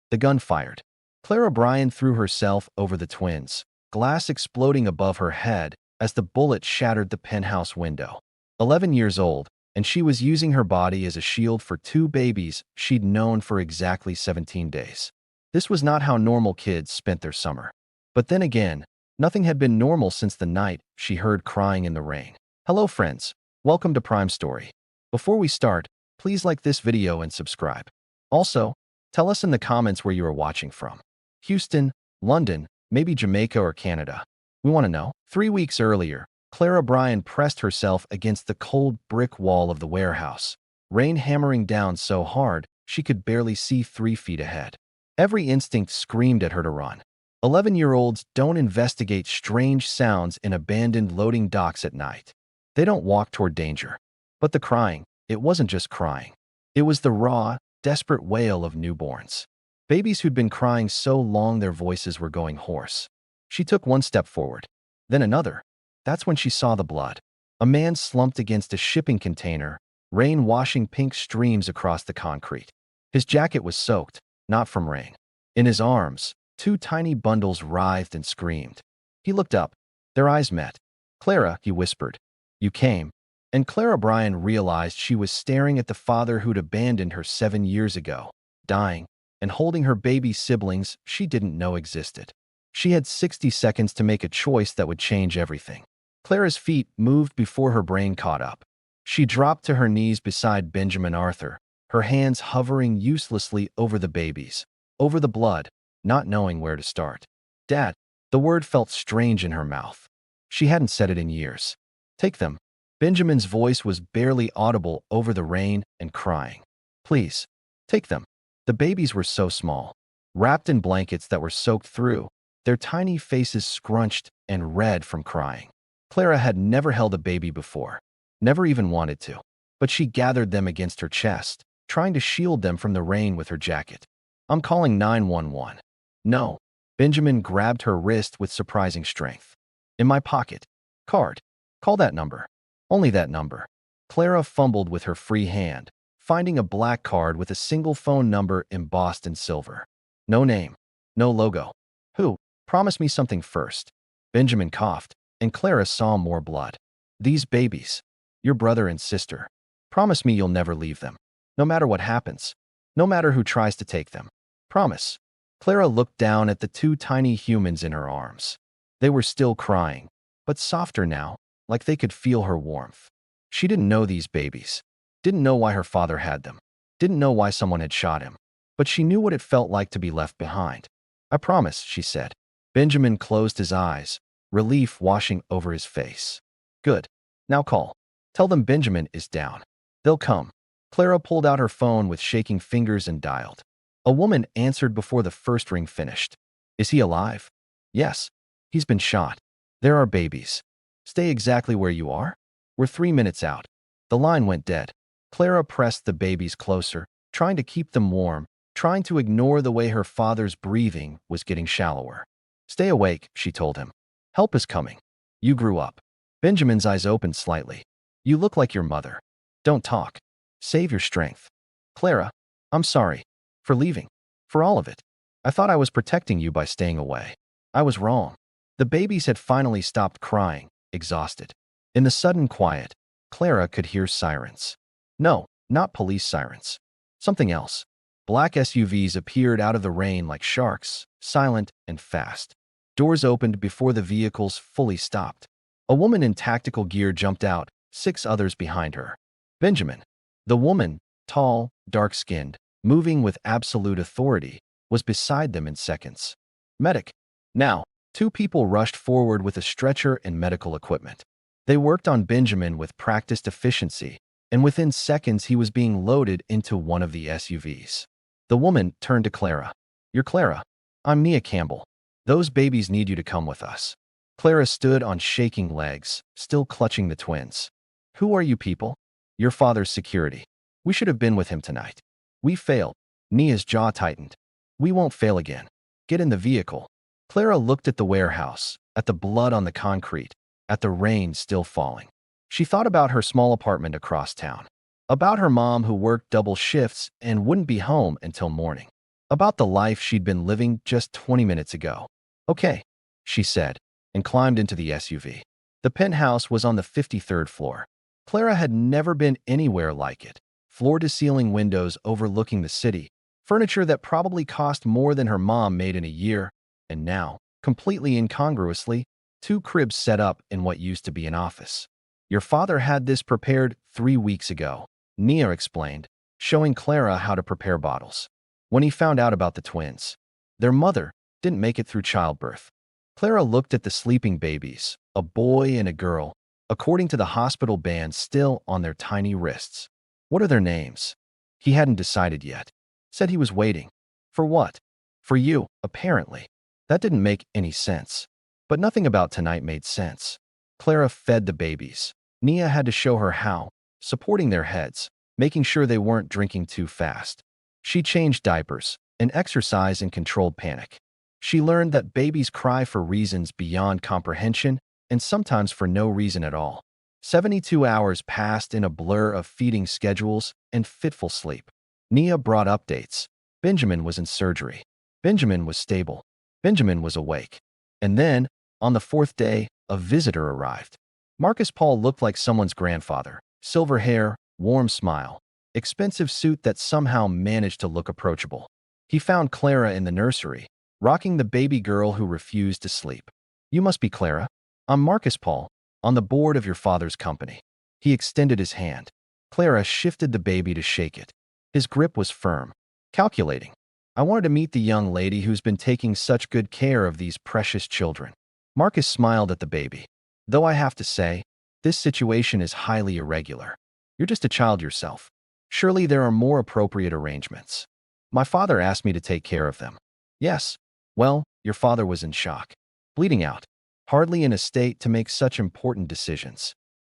The gun fired. Clara Bryan threw herself over the twins, glass exploding above her head as the bullet shattered the penthouse window. 11 years old, and she was using her body as a shield for two babies she'd known for exactly 17 days. This was not how normal kids spent their summer. But then again, nothing had been normal since the night she heard crying in the rain. Hello friends, welcome to Prime Story. Before we start, please like this video and subscribe. Also, tell us in the comments where you are watching from. Houston, London, maybe Jamaica or Canada. We want to know. 3 weeks earlier, Clara Bryan pressed herself against the cold brick wall of the warehouse, rain hammering down so hard she could barely see 3 feet ahead. Every instinct screamed at her to run. 11-year-olds don't investigate strange sounds in abandoned loading docks at night. They don't walk toward danger. But the crying, it wasn't just crying. It was the raw, desperate wail of newborns. Babies who'd been crying so long their voices were going hoarse. She took one step forward, then another. That's when she saw the blood. A man slumped against a shipping container, rain washing pink streams across the concrete. His jacket was soaked, not from rain. In his arms, 2 tiny bundles writhed and screamed. He looked up. Their eyes met. "Clara," he whispered. "You came." And Clara Bryan realized she was staring at the father who'd abandoned her 7 years ago, dying, and holding her baby siblings she didn't know existed. She had 60 seconds to make a choice that would change everything. Clara's feet moved before her brain caught up. She dropped to her knees beside Benjamin Arthur, her hands hovering uselessly over the babies, over the blood, not knowing where to start. "Dad." The word felt strange in her mouth. She hadn't said it in years. "Take them." Benjamin's voice was barely audible over the rain and crying. "Please, take them." The babies were so small, wrapped in blankets that were soaked through, their tiny faces scrunched and red from crying. Clara had never held a baby before, never even wanted to, but she gathered them against her chest, trying to shield them from the rain with her jacket. "I'm calling 911. "No." Benjamin grabbed her wrist with surprising strength. "In my pocket. Card. Call that number. Only that number." Clara fumbled with her free hand, finding a black card with a single phone number embossed in silver. No name. No logo. "Who? Promise me something first." Benjamin coughed, and Clara saw more blood. "These babies. Your brother and sister. Promise me you'll never leave them. No matter what happens. No matter who tries to take them. Promise." Clara looked down at the 2 tiny humans in her arms. They were still crying, but softer now, like they could feel her warmth. She didn't know these babies. Didn't know why her father had them. Didn't know why someone had shot him. But she knew what it felt like to be left behind. "I promise," she said. Benjamin closed his eyes, relief washing over his face. "Good. Now call. Tell them Benjamin is down. They'll come." Clara pulled out her phone with shaking fingers and dialed. A woman answered before the first ring finished. "Is he alive?" "Yes. He's been shot. There are babies." "Stay exactly where you are? We're 3 minutes out." The line went dead. Clara pressed the babies closer, trying to keep them warm, trying to ignore the way her father's breathing was getting shallower. "Stay awake," she told him. "Help is coming. You grew up." Benjamin's eyes opened slightly. "You look like your mother. Don't talk. Save your strength." "Clara, I'm sorry. For leaving. For all of it. I thought I was protecting you by staying away. I was wrong." The babies had finally stopped crying, exhausted. In the sudden quiet, Clara could hear sirens. No, not police sirens. Something else. Black SUVs appeared out of the rain like sharks, silent and fast. Doors opened before the vehicles fully stopped. A woman in tactical gear jumped out, 6 others behind her. Benjamin. The woman, tall, dark-skinned, moving with absolute authority, was beside them in seconds. "Medic." Now, 2 people rushed forward with a stretcher and medical equipment. They worked on Benjamin with practiced efficiency, and within seconds he was being loaded into one of the SUVs. The woman turned to Clara. "You're Clara. I'm Mia Campbell. Those babies need you to come with us." Clara stood on shaking legs, still clutching the twins. "Who are you people?" "Your father's security. We should have been with him tonight. We failed." Mia's jaw tightened. "We won't fail again. Get in the vehicle." Clara looked at the warehouse, at the blood on the concrete, at the rain still falling. She thought about her small apartment across town, about her mom who worked double shifts and wouldn't be home until morning. about the life she'd been living just 20 minutes ago. Okay, she said, and climbed into the SUV. The penthouse was on the 53rd floor. Clara had never been anywhere like it. Floor-to-ceiling windows overlooking the city, furniture that probably cost more than her mom made in a year, and now, completely incongruously, two cribs set up in what used to be an office. Your father had this prepared 3 weeks ago, Nia explained, showing Clara how to prepare bottles. When he found out about the twins, their mother didn't make it through childbirth. Clara looked at the sleeping babies, a boy and a girl, according to the hospital band still on their tiny wrists. What are their names? He hadn't decided yet. Said he was waiting. For what? For you, apparently. That didn't make any sense. But nothing about tonight made sense. Clara fed the babies. Nia had to show her how, supporting their heads, making sure they weren't drinking too fast. She changed diapers, and exercise and controlled panic. She learned that babies cry for reasons beyond comprehension and sometimes for no reason at all. 72 hours passed in a blur of feeding schedules and fitful sleep. Nia brought updates. Benjamin was in surgery. Benjamin was stable. Benjamin was awake. And then, on the 4th day, a visitor arrived. Marcus Paul looked like someone's grandfather. Silver hair, warm smile, expensive suit that somehow managed to look approachable. He found Clara in the nursery, rocking the baby girl who refused to sleep. You must be Clara. I'm Marcus Paul, on the board of your father's company. He extended his hand. Clara shifted the baby to shake it. His grip was firm, calculating. I wanted to meet the young lady who's been taking such good care of these precious children. Marcus smiled at the baby. Though I have to say, this situation is highly irregular. You're just a child yourself. Surely there are more appropriate arrangements. My father asked me to take care of them. Yes. Well, your father was in shock. Bleeding out. Hardly in a state to make such important decisions.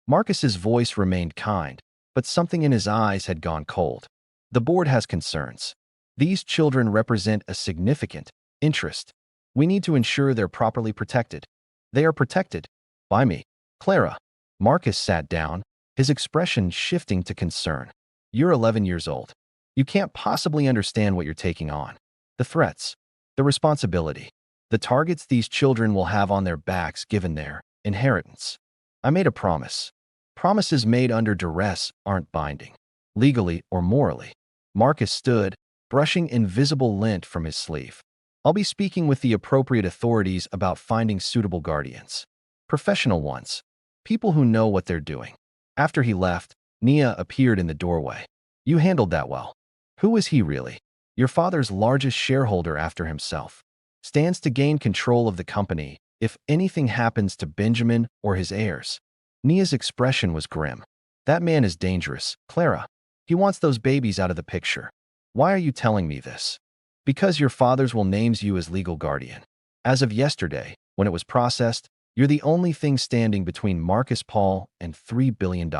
Marcus's voice remained kind, but something in his eyes had gone cold. The board has concerns. These children represent a significant interest. We need to ensure they're properly protected. They are protected. By me. Clara. Marcus sat down, his expression shifting to concern. You're 11 years old. You can't possibly understand what you're taking on. The threats. The responsibility. The targets these children will have on their backs given their inheritance. I made a promise. Promises made under duress aren't binding, legally or morally. Marcus stood, brushing invisible lint from his sleeve. I'll be speaking with the appropriate authorities about finding suitable guardians. Professional ones. People who know what they're doing. After he left, Nia appeared in the doorway. You handled that well. Who is he really? Your father's largest shareholder after himself. Stands to gain control of the company if anything happens to Benjamin or his heirs. Nia's expression was grim. That man is dangerous, Clara. He wants those babies out of the picture. Why are you telling me this? Because your father's will names you as legal guardian. As of yesterday, when it was processed, you're the only thing standing between Marcus Paul and $3 billion.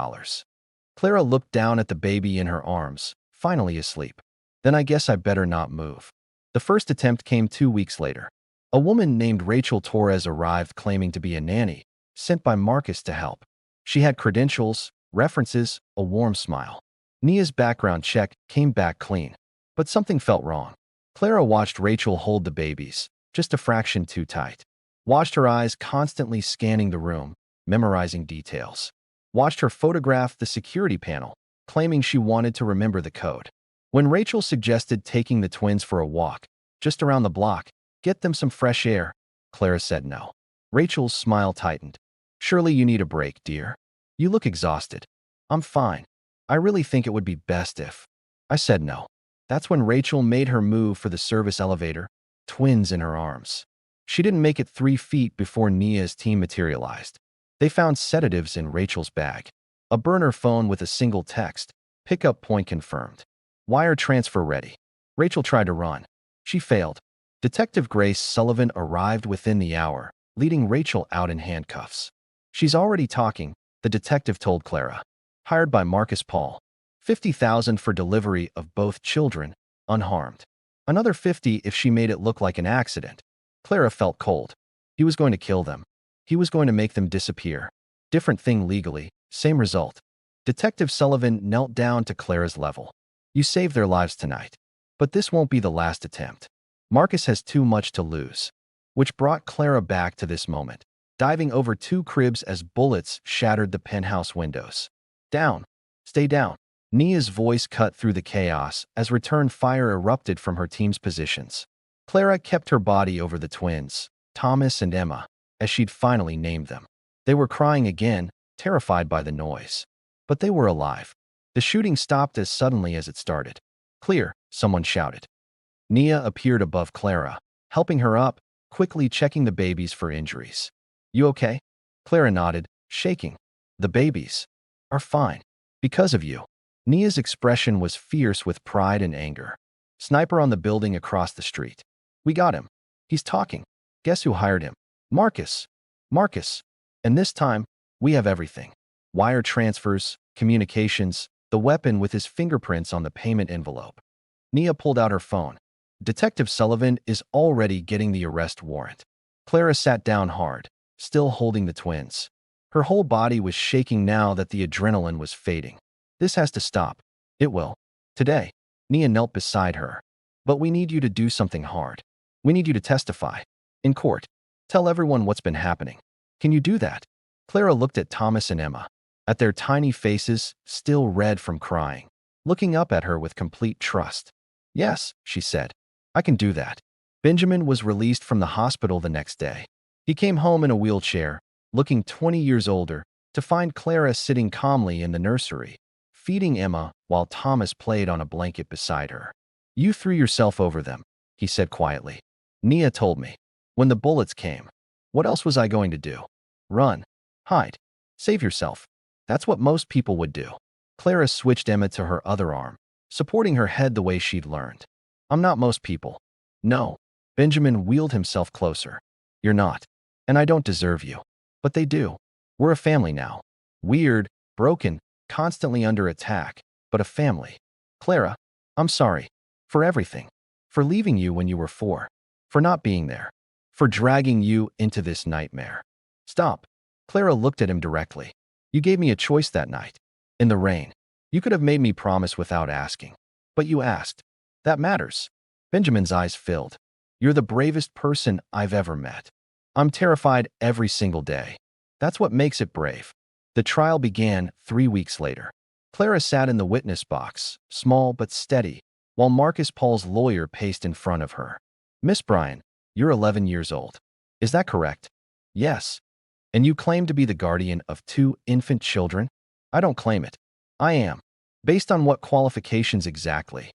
Clara looked down at the baby in her arms, finally asleep. Then I guess I better not move. The first attempt came 2 weeks later. A woman named Rachel Torres arrived claiming to be a nanny, sent by Marcus to help. She had credentials, references, a warm smile. Nia's background check came back clean, but something felt wrong. Clara watched Rachel hold the babies, just a fraction too tight. Watched her eyes constantly scanning the room, memorizing details. Watched her photograph the security panel, claiming she wanted to remember the code. When Rachel suggested taking the twins for a walk, just around the block, get them some fresh air, Clara said no. Rachel's smile tightened. Surely you need a break, dear. You look exhausted. I'm fine. I really think it would be best if... I said no. That's when Rachel made her move for the service elevator, twins in her arms. She didn't make it 3 feet before Nia's team materialized. They found sedatives in Rachel's bag. A burner phone with a single text, pickup point confirmed. Wire transfer ready. Rachel tried to run. She failed. Detective Grace Sullivan arrived within the hour, leading Rachel out in handcuffs. She's already talking, the detective told Clara. Hired by Marcus Paul. $50,000 for delivery of both children, unharmed. Another $50 if she made it look like an accident. Clara felt cold. He was going to kill them. He was going to make them disappear. Different thing legally, same result. Detective Sullivan knelt down to Clara's level. You saved their lives tonight. But this won't be the last attempt. Marcus has too much to lose. Which brought Clara back to this moment, diving over 2 cribs as bullets shattered the penthouse windows. Down. Stay down. Nia's voice cut through the chaos as return fire erupted from her team's positions. Clara kept her body over the twins, Thomas and Emma, as she'd finally named them. They were crying again, terrified by the noise. But they were alive. The shooting stopped as suddenly as it started. Clear, someone shouted. Nia appeared above Clara, helping her up, quickly checking the babies for injuries. You okay? Clara nodded, shaking. The babies are fine. Because of you. Nia's expression was fierce with pride and anger. Sniper on the building across the street. We got him. He's talking. Guess who hired him? Marcus. Marcus. And this time, we have everything. Wire transfers, communications, the weapon with his fingerprints on the payment envelope. Nia pulled out her phone. Detective Sullivan is already getting the arrest warrant. Clara sat down hard, still holding the twins. Her whole body was shaking now that the adrenaline was fading. This has to stop. It will. Today. Nia knelt beside her. But we need you to do something hard. We need you to testify. In court. Tell everyone what's been happening. Can you do that? Clara looked at Thomas and Emma, at their tiny faces, still red from crying, looking up at her with complete trust. Yes, she said. I can do that. Benjamin was released from the hospital the next day. He came home in a wheelchair, looking 20 years older, to find Clara sitting calmly in the nursery, feeding Emma while Thomas played on a blanket beside her. You threw yourself over them, he said quietly. Nia told me. When the bullets came. What else was I going to do? Run. Hide. Save yourself. That's what most people would do. Clara switched Emma to her other arm, supporting her head the way she'd learned. I'm not most people. No. Benjamin wheeled himself closer. You're not. And I don't deserve you. But they do. We're a family now. Weird, broken, constantly under attack, but a family. Clara, I'm sorry. For everything. For leaving you when you were 4. For not being there. For dragging you into this nightmare. Stop. Clara looked at him directly. You gave me a choice that night. In the rain. You could have made me promise without asking. But you asked. That matters. Benjamin's eyes filled. You're the bravest person I've ever met. I'm terrified every single day. That's what makes it brave. The trial began 3 weeks later. Clara sat in the witness box, small but steady, while Marcus Paul's lawyer paced in front of her. Miss Bryan, you're 11 years old. Is that correct? Yes. And you claim to be the guardian of 2 infant children? I don't claim it. I am. Based on what qualifications exactly?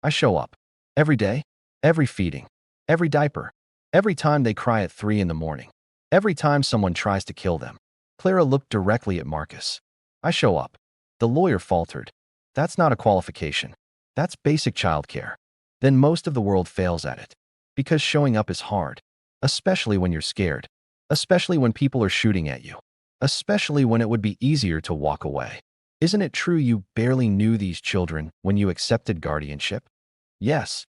I show up. Every day. Every feeding. Every diaper. Every time they cry at 3 in the morning. Every time someone tries to kill them. Clara looked directly at Marcus. I show up. The lawyer faltered. That's not a qualification. That's basic childcare. Then most of the world fails at it. Because showing up is hard. Especially when you're scared. Especially when people are shooting at you. Especially when it would be easier to walk away. Isn't it true you barely knew these children when you accepted guardianship? Yes.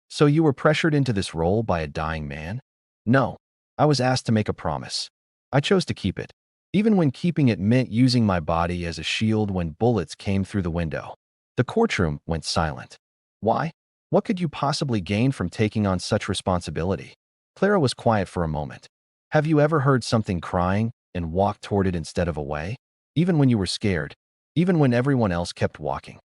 So you were pressured into this role by a dying man? No. I was asked to make a promise. I chose to keep it. Even when keeping it meant using my body as a shield when bullets came through the window. The courtroom went silent. Why? What could you possibly gain from taking on such responsibility? Clara was quiet for a moment. Have you ever heard something crying and walked toward it instead of away? Even when you were scared? Even when everyone else kept walking?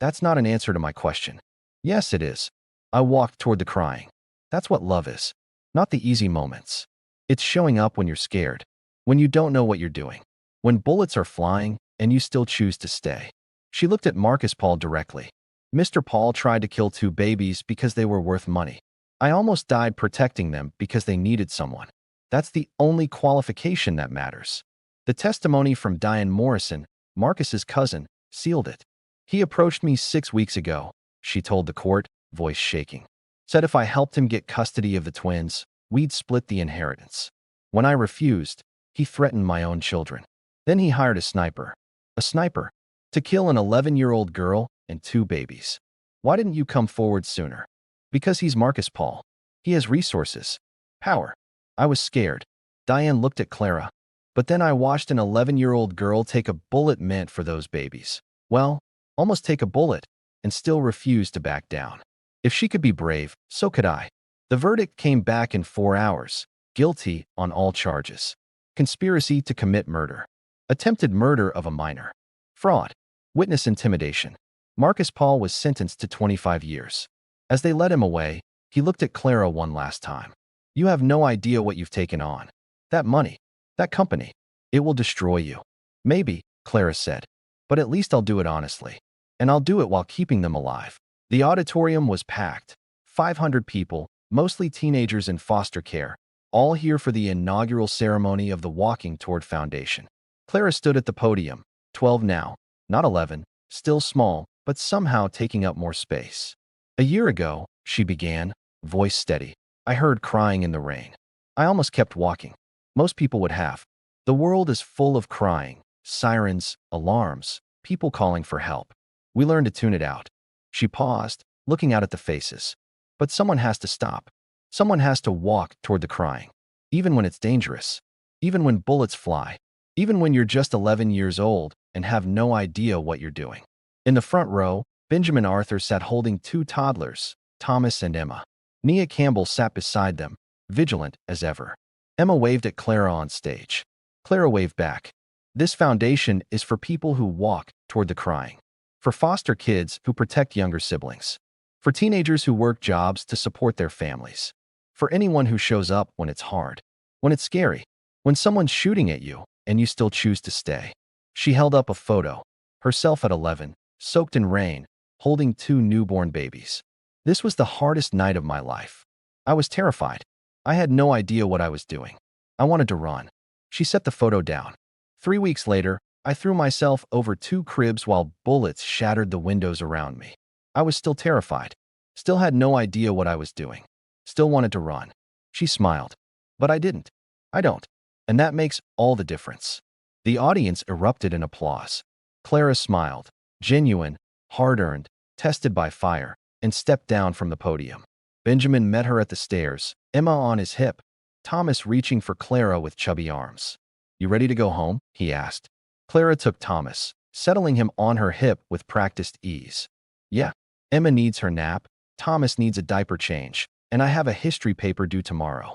That's not an answer to my question. Yes, it is. I walked toward the crying. That's what love is. Not the easy moments. It's showing up when you're scared. When you don't know what you're doing. When bullets are flying and you still choose to stay. She looked at Marcus Paul directly. Mr. Paul tried to kill 2 babies because they were worth money. I almost died protecting them because they needed someone. That's the only qualification that matters. The testimony from Diane Morrison, Marcus's cousin, sealed it. He approached me 6 weeks ago, she told the court, voice shaking. Said if I helped him get custody of the twins, we'd split the inheritance. When I refused, he threatened my own children. Then he hired a sniper. A sniper. To kill an 11-year-old girl and 2 babies. Why didn't you come forward sooner? Because he's Marcus Paul. He has resources. Power. I was scared. Diane looked at Clara. But then I watched an 11-year-old girl take a bullet meant for those babies. Well, almost take a bullet, and still refused to back down. If she could be brave, so could I. The verdict came back in 4 hours. Guilty on all charges. Conspiracy to commit murder. Attempted murder of a minor. Fraud. Witness intimidation. Marcus Paul was sentenced to 25 years. As they led him away, he looked at Clara one last time. You have no idea what you've taken on. That money. That company. It will destroy you. Maybe, Clara said. But at least I'll do it honestly. And I'll do it while keeping them alive. The auditorium was packed. 500 people, mostly teenagers in foster care, all here for the inaugural ceremony of the Walking Toward Foundation. Clara stood at the podium, 12 now, not 11, still small, but somehow taking up more space. A year ago, she began, voice steady. I heard crying in the rain. I almost kept walking. Most people would have. The world is full of crying, sirens, alarms, people calling for help. We learned to tune it out. She paused, looking out at the faces. But someone has to stop. Someone has to walk toward the crying. Even when it's dangerous. Even when bullets fly. Even when you're just 11 years old and have no idea what you're doing. In the front row, Benjamin Arthur sat holding 2 toddlers, Thomas and Emma. Nia Campbell sat beside them, vigilant as ever. Emma waved at Clara on stage. Clara waved back. This foundation is for people who walk toward the crying. For foster kids who protect younger siblings. For teenagers who work jobs to support their families. For anyone who shows up when it's hard. When it's scary. When someone's shooting at you and you still choose to stay. She held up a photo. Herself at 11, soaked in rain, holding 2 newborn babies. This was the hardest night of my life. I was terrified. I had no idea what I was doing. I wanted to run. She set the photo down. 3 weeks later, I threw myself over 2 cribs while bullets shattered the windows around me. I was still terrified. Still had no idea what I was doing. Still wanted to run. She smiled. But I didn't. I don't. And that makes all the difference. The audience erupted in applause. Clara smiled, genuine, hard-earned, tested by fire, and stepped down from the podium. Benjamin met her at the stairs, Emma on his hip, Thomas reaching for Clara with chubby arms. You ready to go home? He asked. Clara took Thomas, settling him on her hip with practiced ease. Yeah. Emma needs her nap, Thomas needs a diaper change, and I have a history paper due tomorrow.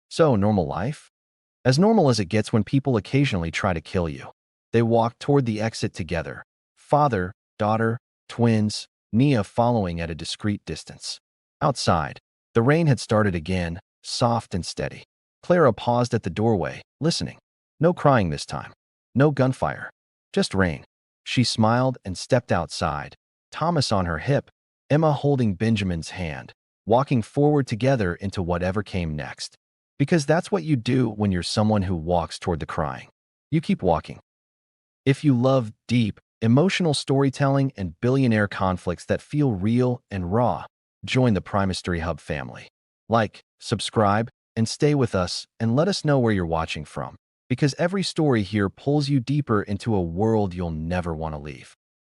So, normal life? As normal as it gets when people occasionally try to kill you. They walked toward the exit together. Father, daughter, twins, Nia following at a discreet distance. Outside, the rain had started again, soft and steady. Clara paused at the doorway, listening. No crying this time. No gunfire. Just rain. She smiled and stepped outside, Thomas on her hip, Emma holding Benjamin's hand, walking forward together into whatever came next. Because that's what you do when you're someone who walks toward the crying. You keep walking. If you love deep, emotional storytelling and billionaire conflicts that feel real and raw, join the Prime Mystery Hub family. Like, subscribe, and stay with us and let us know where you're watching from. Because every story here pulls you deeper into a world you'll never want to leave.